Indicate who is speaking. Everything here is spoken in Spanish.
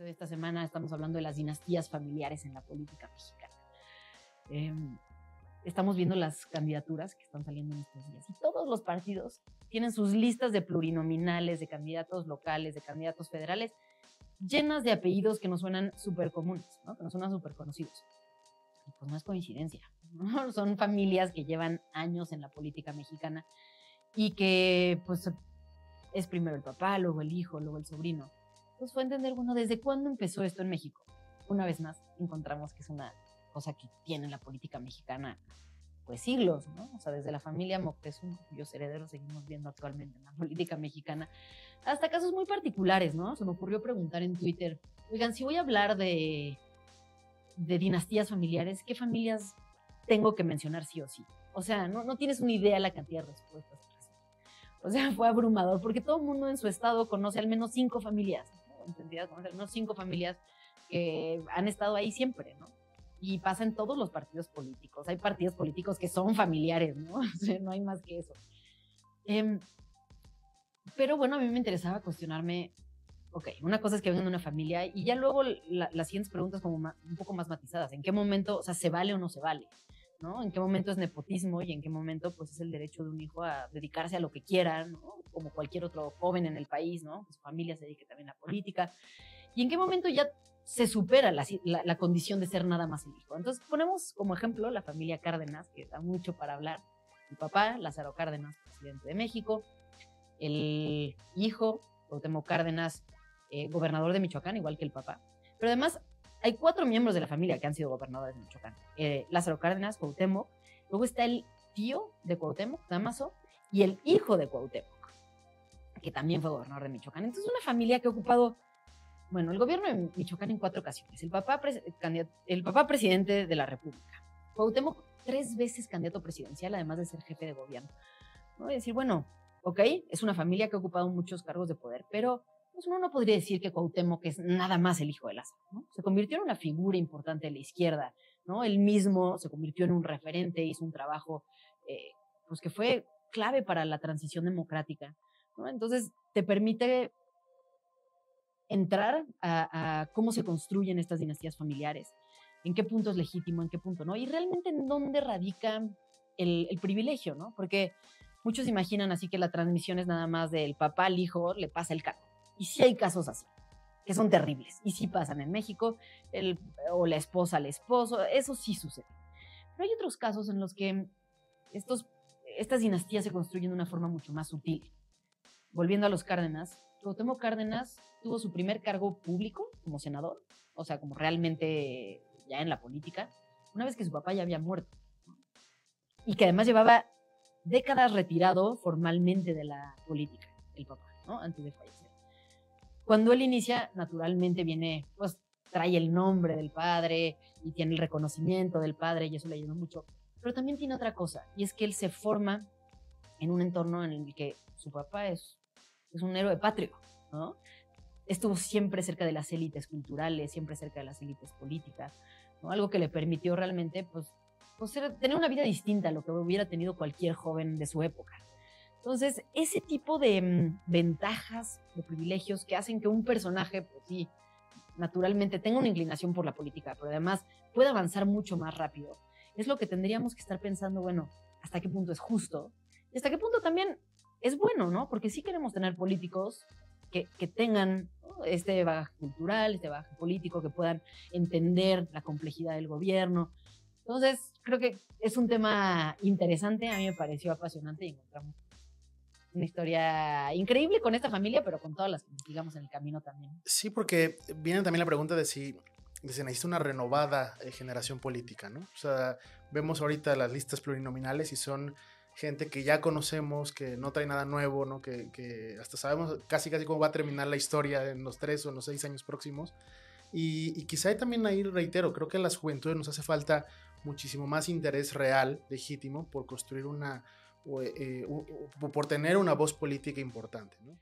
Speaker 1: Esta semana estamos hablando de las dinastías familiares en la política mexicana. Estamos viendo las candidaturas que están saliendo en estos días y todos los partidos tienen sus listas de plurinominales, de candidatos locales, de candidatos federales, llenas de apellidos que nos suenan súper comunes, ¿no? Que nos suenan súper conocidos. Y pues no es coincidencia, ¿no? Son familias que llevan años en la política mexicana y que pues es primero el papá, luego el hijo, luego el sobrino. Pues fue entender, bueno, ¿desde cuándo empezó esto en México? Una vez más encontramos que es una cosa que tiene la política mexicana pues siglos, ¿no? O sea, desde la familia Moctezuma, cuyos herederos seguimos viendo actualmente en la política mexicana, hasta casos muy particulares, ¿no? Se me ocurrió preguntar en Twitter, oigan, si voy a hablar de dinastías familiares, ¿qué familias tengo que mencionar sí o sí? O sea, no tienes una idea de la cantidad de respuestas que recibí. O sea, fue abrumador, porque todo el mundo en su estado conoce al menos 5 familias, ¿no? ¿Entendidas? Conoce al menos 5 familias que han estado ahí siempre, ¿no? Y pasa en todos los partidos políticos. Hay partidos políticos que son familiares, ¿no? O sea, no hay más que eso. Pero bueno, a mí me interesaba cuestionarme, ok, una cosa es que vengan de una familia y ya luego las siguientes preguntas como un poco más matizadas. ¿En qué momento, o sea, se vale o no se vale? ¿No? ¿En qué momento es nepotismo y en qué momento pues es el derecho de un hijo a dedicarse a lo que quiera, ¿no? Como cualquier otro joven en el país, ¿no? Que su familia se dedique también a la política. ¿Y en qué momento ya se supera la condición de ser nada más el hijo? Entonces ponemos como ejemplo la familia Cárdenas, que da mucho para hablar. El papá, Lázaro Cárdenas, presidente de México. El hijo, Cuauhtémoc Cárdenas, gobernador de Michoacán, igual que el papá. Pero además hay 4 miembros de la familia que han sido gobernadores de Michoacán. Lázaro Cárdenas, Cuauhtémoc. Luego está el tío de Cuauhtémoc, Dámaso, y el hijo de Cuauhtémoc, que también fue gobernador de Michoacán. Entonces una familia que ha ocupado, bueno, el gobierno de Michoacán en 4 ocasiones. El papá presidente de la República. Cuauhtémoc 3 veces candidato presidencial, además de ser jefe de gobierno. ¿No? Es decir, bueno, ok, es una familia que ha ocupado muchos cargos de poder, pero pues uno no podría decir que Cuauhtémoc es nada más el hijo de Lázaro, ¿no? Se convirtió en una figura importante de la izquierda, ¿no? Él mismo se convirtió en un referente, hizo un trabajo pues que fue clave para la transición democrática, ¿no? Entonces te permite entrar a cómo se construyen estas dinastías familiares, en qué punto es legítimo, en qué punto no, y realmente en dónde radica el privilegio, ¿no? Porque muchos imaginan así que la transmisión es nada más del papá al hijo, le pasa el cargo. Y sí hay casos así, que son terribles, y sí pasan en México, o la esposa al esposo, eso sí sucede. Pero hay otros casos en los que estas dinastías se construyen de una forma mucho más sutil. Volviendo a los Cárdenas, Cuauhtémoc Cárdenas tuvo su primer cargo público como senador, o sea, como realmente ya en la política, una vez que su papá ya había muerto, ¿no? Y que además llevaba décadas retirado formalmente de la política, el papá, ¿no? Antes de fallecer. Cuando él inicia, naturalmente viene, pues trae el nombre del padre y tiene el reconocimiento del padre y eso le ayuda mucho. Pero también tiene otra cosa, y es que él se forma en un entorno en el que su papá es un héroe patrio, ¿no? Estuvo siempre cerca de las élites culturales, siempre cerca de las élites políticas, ¿no? Algo que le permitió realmente, pues tener una vida distinta a lo que hubiera tenido cualquier joven de su época. Entonces, ese tipo de ventajas, de privilegios que hacen que un personaje, pues sí, naturalmente tenga una inclinación por la política, pero además pueda avanzar mucho más rápido, es lo que tendríamos que estar pensando, bueno, hasta qué punto es justo y hasta qué punto también es bueno, ¿no? Porque sí queremos tener políticos que tengan, ¿no?, este bagaje cultural, este bagaje político, que puedan entender la complejidad del gobierno. Entonces, creo que es un tema interesante, a mí me pareció apasionante y encontramos una historia increíble con esta familia, pero con todas las que investigamos en el camino también.
Speaker 2: Sí, porque viene también la pregunta de si se necesita una renovada generación política, ¿no? O sea, vemos ahorita las listas plurinominales y son gente que ya conocemos, que no trae nada nuevo, ¿no? Que hasta sabemos casi cómo va a terminar la historia en los 3 o en los 6 años próximos. Y quizá también ahí, reitero, creo que a las juventudes nos hace falta muchísimo más interés real, legítimo, por construir por tener una voz política importante, ¿no?